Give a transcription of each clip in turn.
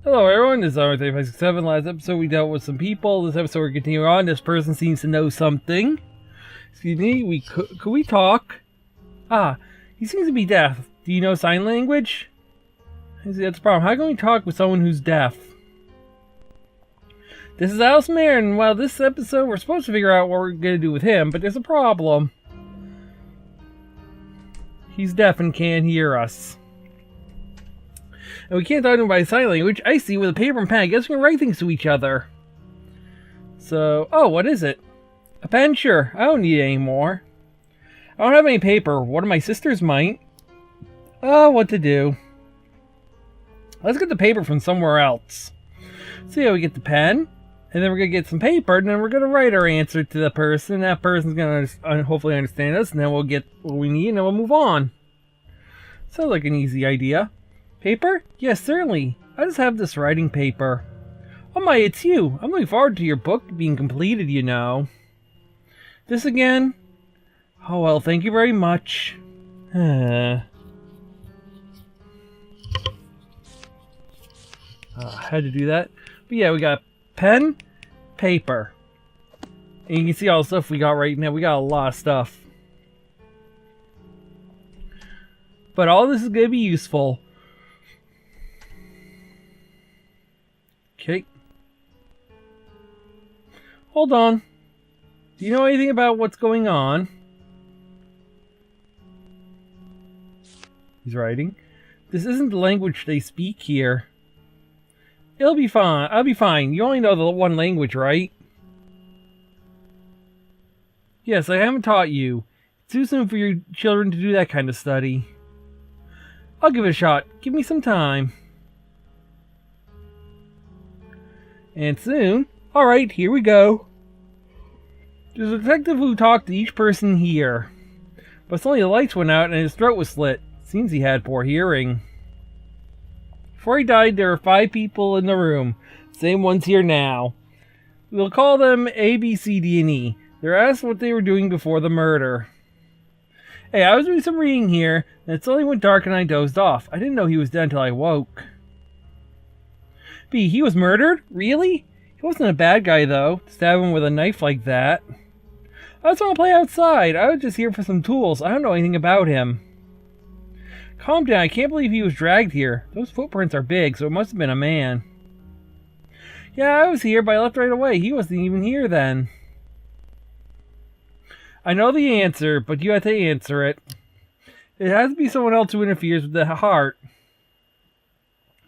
Hello everyone, this is R3567. Last episode we dealt with some people. This episode we're continuing on. This person seems to know something. Excuse me, could we talk? Ah, he seems to be deaf. Do you know sign language? That's the problem. How can we talk with someone who's deaf? This is Alicemare, and while this episode we're supposed to figure out what we're going to do with him, but there's a problem. He's deaf and can't hear us. And we can't talk to him by sign language. I see, with a paper and pen, I guess we can write things to each other. So, oh, what is it? A pen? Sure. I don't need it anymore. I don't have any paper. One of my sisters might. Oh, what to do? Let's get the paper from somewhere else. See how we get the pen, and then we're going to get some paper, and then we're going to write our answer to the person. That person's going to hopefully understand us, and then we'll get what we need, and then we'll move on. Sounds like an easy idea. Paper? Yes, certainly. I just have this writing paper. Oh my, it's you. I'm looking forward to your book being completed, you know. This again? Oh well, thank you very much. I had to do that. But yeah, we got pen, paper. And you can see all the stuff we got right now. We got a lot of stuff. But all this is going to be useful. Okay. Hold on. Do you know anything about what's going on? He's writing. This isn't the language they speak here. It'll be fine. I'll be fine. You only know the one language, right? Yes, I haven't taught you. It's too soon for your children to do that kind of study. I'll give it a shot. Give me some time. And soon. Alright, here we go. There's a detective who talked to each person here. But suddenly the lights went out and his throat was slit. Seems he had poor hearing. Before he died, there were 5 people in the room. Same ones here now. We'll call them A, B, C, D, and E. They're asked what they were doing before the murder. Hey, I was doing some reading here, and it suddenly went dark and I dozed off. I didn't know he was dead until I woke. B, he was murdered? Really? He wasn't a bad guy, though, to stab him with a knife like that. I just want to play outside. I was just here for some tools. I don't know anything about him. Calm down. I can't believe he was dragged here. Those footprints are big, so it must have been a man. Yeah, I was here, but I left right away. He wasn't even here then. I know the answer, but you have to answer it. It has to be someone else who interferes with the heart.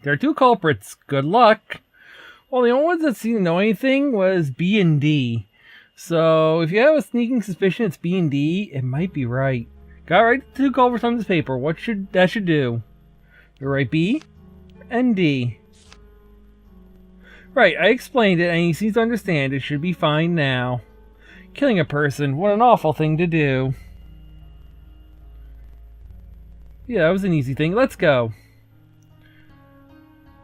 There are 2 culprits. Good luck. Well, the only ones that seemed to know anything was B and D. So, if you have a sneaking suspicion it's B and D, it might be right. Gotta write the 2 culprits on this paper. What should that do? You write B and D. Right, I explained it and he seems to understand. It should be fine now. Killing a person, what an awful thing to do. Yeah, that was an easy thing. Let's go.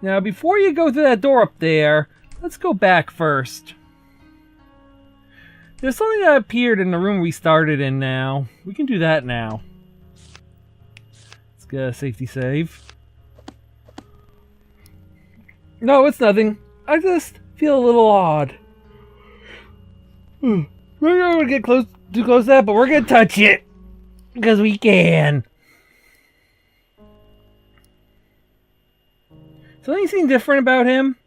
Now, before you go through that door up there, let's go back first. There's something that appeared in the room we started in now. We can do that now. Let's get a safety save. No, it's nothing. I just feel a little odd. We're not going to get too close to that, but we're going to touch it. Because we can. So anything different about him?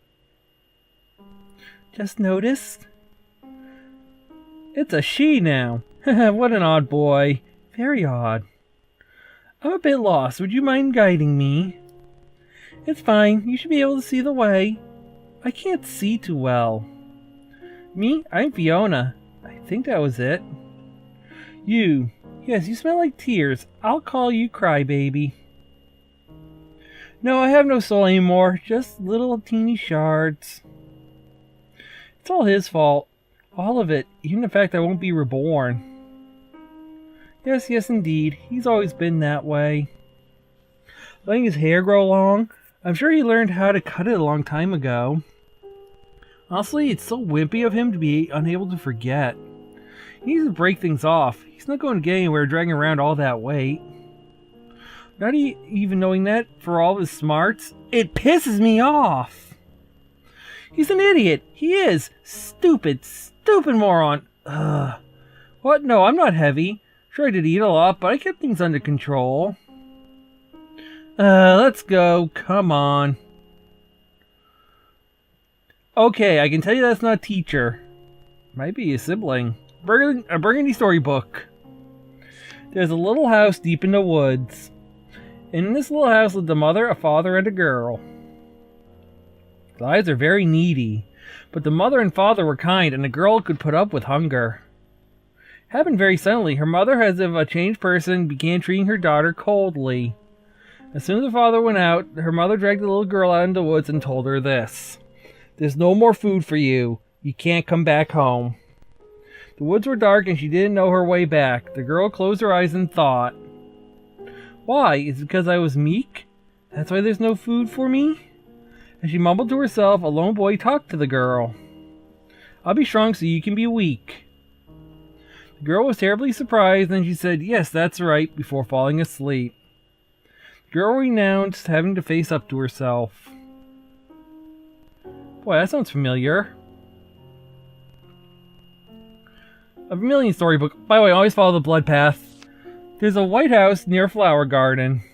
Just noticed. It's a she now. What an odd boy. Very odd. I'm a bit lost. Would you mind guiding me? It's fine. You should be able to see the way. I can't see too well. Me? I'm Fiona. I think that was it. You. Yes, you smell like tears. I'll call you Crybaby. No, I have no soul anymore. Just little teeny shards. It's all his fault. All of it. Even the fact I won't be reborn. Yes, yes indeed. He's always been that way. Letting his hair grow long? I'm sure he learned how to cut it a long time ago. Honestly, it's so wimpy of him to be unable to forget. He needs to break things off. He's not going to get anywhere dragging around all that weight. Not even knowing that, for all his smarts, it pisses me off. He's an idiot! He is! Stupid, stupid moron! Ugh. What? No, I'm not heavy. Sure, I did eat a lot, but I kept things under control. Let's go. Come on. Okay, I can tell you that's not teacher. Might be a sibling. A burgundy storybook. There's a little house deep in the woods. In this little house lived a mother, a father, and a girl. The lives are very needy, but the mother and father were kind, and the girl could put up with hunger. It happened very suddenly. Her mother, as if a changed person, began treating her daughter coldly. As soon as the father went out, her mother dragged the little girl out into the woods and told her this. There's no more food for you. You can't come back home. The woods were dark and she didn't know her way back. The girl closed her eyes and thought. Why? Is it because I was meek? That's why there's no food for me? As she mumbled to herself, a lone boy talked to the girl. I'll be strong so you can be weak. The girl was terribly surprised and she said, yes, that's right, before falling asleep. The girl renounced having to face up to herself. Boy, that sounds familiar. A Vermilion storybook. By the way, always follow the blood path. There's a white house near a flower garden.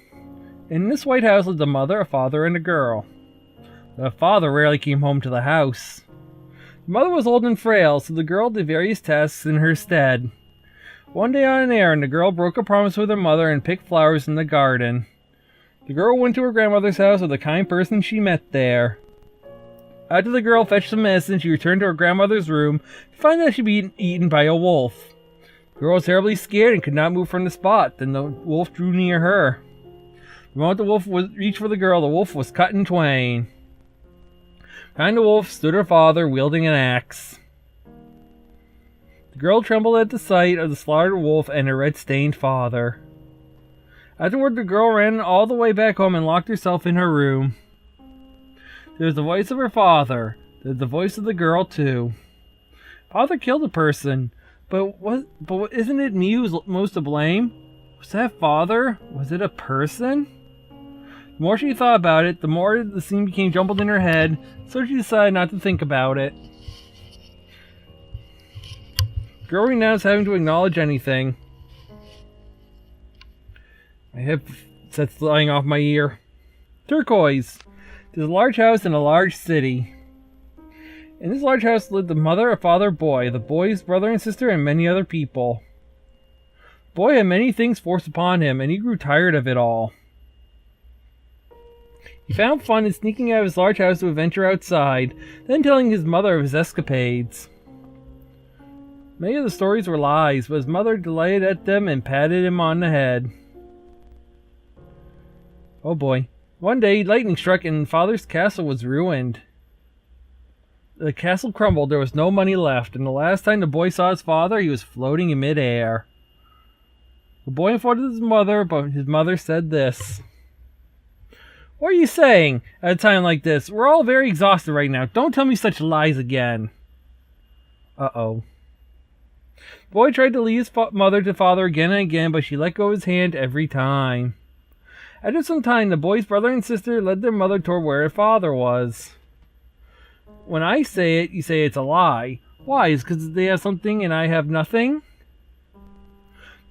In this white house lived a mother, a father, and a girl. The father rarely came home to the house. The mother was old and frail, so the girl did various tasks in her stead. One day on an errand, the girl broke a promise with her mother and picked flowers in the garden. The girl went to her grandmother's house with a kind person she met there. After the girl fetched some medicine, she returned to her grandmother's room to find that she'd been eaten by a wolf. The girl was terribly scared and could not move from the spot. Then the wolf drew near her. The moment the wolf reached for the girl, the wolf was cut in twain. Behind the wolf stood her father, wielding an axe. The girl trembled at the sight of the slaughtered wolf and her red-stained father. Afterward, the girl ran all the way back home and locked herself in her room. There was the voice of her father. There was the voice of the girl, too. Father killed a person, but isn't it me who's most to blame? Was that father? Was it a person? The more she thought about it, the more the scene became jumbled in her head, so she decided not to think about it. The girl renounced having to acknowledge anything. My headset's flying off my ear. Turquoise. There's a large house in a large city. In this large house lived a mother, a father, a boy, the boy's brother and sister, and many other people. The boy had many things forced upon him, and he grew tired of it all. He found fun in sneaking out of his large house to adventure outside, then telling his mother of his escapades. Many of the stories were lies, but his mother delighted at them and patted him on the head. Oh boy. One day, lightning struck and father's castle was ruined. The castle crumbled, there was no money left, and the last time the boy saw his father, he was floating in midair. The boy informed his mother, but his mother said this. What are you saying at a time like this? We're all very exhausted right now. Don't tell me such lies again. Uh-oh. The boy tried to lead his mother to father again and again, but she let go of his hand every time. After some time, the boy's brother and sister led their mother toward where her father was. When I say it, you say it's a lie. Why? Is it because they have something and I have nothing?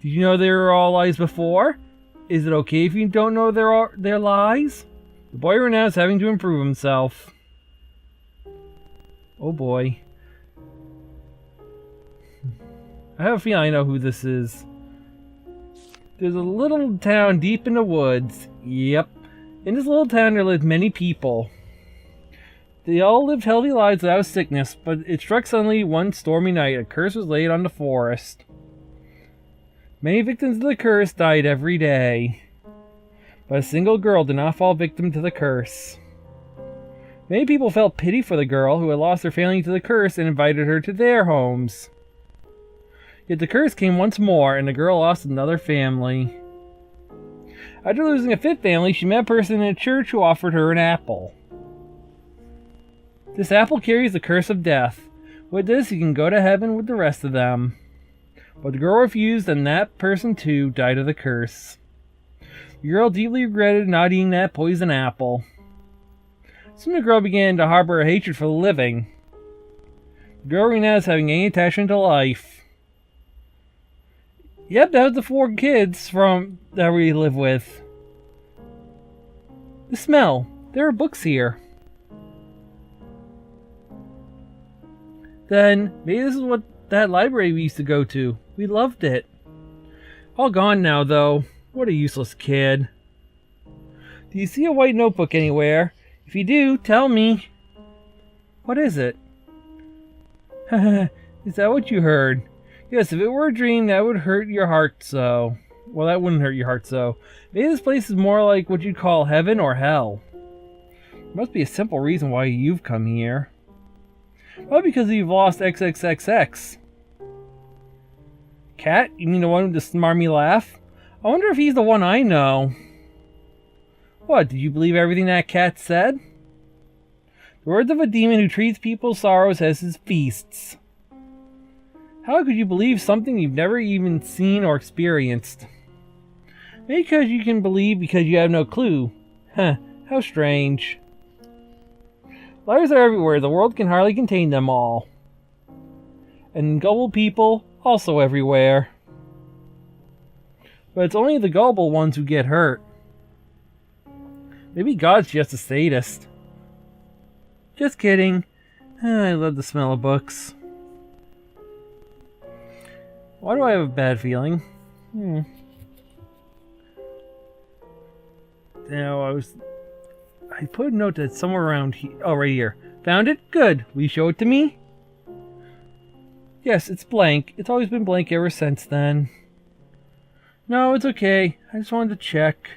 Did you know they were all lies before? Is it okay if you don't know they're lies? The boy renounced having to improve himself. Oh boy. I have a feeling I know who this is. There's a little town deep in the woods. Yep. In this little town there lived many people. They all lived healthy lives without sickness, but it struck suddenly one stormy night. A curse was laid on the forest. Many victims of the curse died every day. But a single girl did not fall victim to the curse. Many people felt pity for the girl who had lost her family to the curse and invited her to their homes. Yet the curse came once more, and the girl lost another family. After losing a fifth family, she met a person in a church who offered her an apple. This apple carries the curse of death. With this, you can go to heaven with the rest of them. But the girl refused, and that person too died of the curse. The girl deeply regretted not eating that poison apple. Soon the girl began to harbor a hatred for the living. The girl renounced having any attachment to life. Yep, that was the 4 kids that we live with. The smell. There are books here. Then, maybe this is what that library we used to go to. We loved it. All gone now, though. What a useless kid. Do you see a white notebook anywhere? If you do, tell me. What is it? Is that what you heard? Yes, if it were a dream, that would hurt your heart so. Well, that wouldn't hurt your heart so. Maybe this place is more like what you'd call heaven or hell. There must be a simple reason why you've come here. Probably because you've lost XXXX. Cat? You mean the one with the smarmy laugh? I wonder if he's the one I know. What, did you believe everything that cat said? The words of a demon who treats people's sorrows as his feasts. How could you believe something you've never even seen or experienced? Maybe because you can believe because you have no clue. Huh, how strange. Liars are everywhere, the world can hardly contain them all. And gullible people, also everywhere. But it's only the gullible ones who get hurt. Maybe God's just a sadist. Just kidding. I love the smell of books. Why do I have a bad feeling? Now, I put a note that's somewhere around here. Oh, right here. Found it? Good. Will you show it to me? Yes, it's blank. It's always been blank ever since then. No, it's okay. I just wanted to check.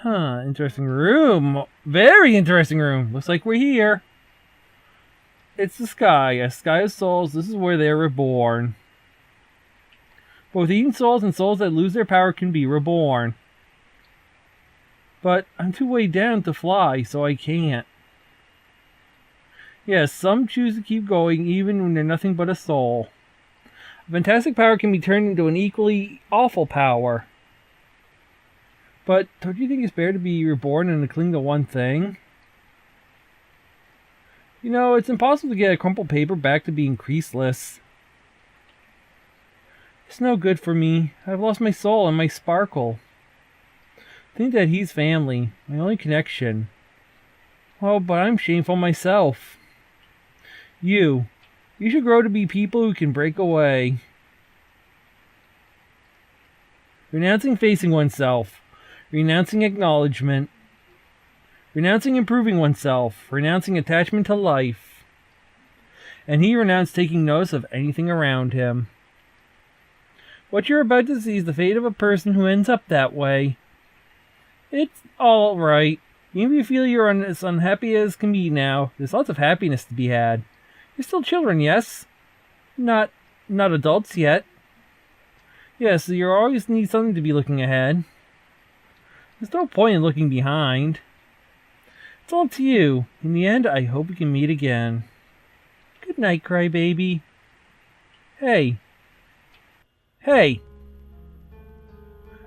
Huh, interesting room. Very interesting room. Looks like we're here. It's the sky. A sky of souls. This is where they are reborn. Both eaten souls and souls that lose their power can be reborn. But I'm too way down to fly, so I can't. Yes, some choose to keep going even when they're nothing but a soul. A fantastic power can be turned into an equally awful power. But don't you think it's better to be reborn and to cling to one thing? You know, it's impossible to get a crumpled paper back to being creaseless. It's no good for me. I've lost my soul and my sparkle. Think that he's family, my only connection. Oh, but I'm shameful myself. You should grow to be people who can break away. Renouncing facing oneself. Renouncing acknowledgement. Renouncing improving oneself. Renouncing attachment to life. And he renounced taking notice of anything around him. What you're about to see is the fate of a person who ends up that way. It's all right. Even if you feel you're as unhappy as can be now, there's lots of happiness to be had. You're still children, yes? Not adults yet. Yes, so you always need something to be looking ahead. There's no point in looking behind. It's all up to you. In the end, I hope we can meet again. Good night, crybaby. Hey. Hey.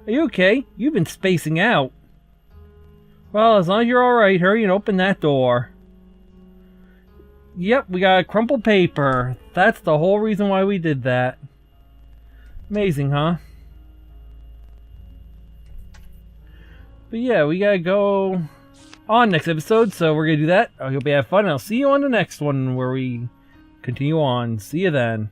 Are you okay? You've been spacing out. Well, as long as you're alright, hurry and open that door. Yep, we got crumpled paper. That's the whole reason why we did that. Amazing, huh? But yeah, we gotta go on next episode, so we're gonna do that. I hope you have fun, and I'll see you on the next one where we continue on. See you then.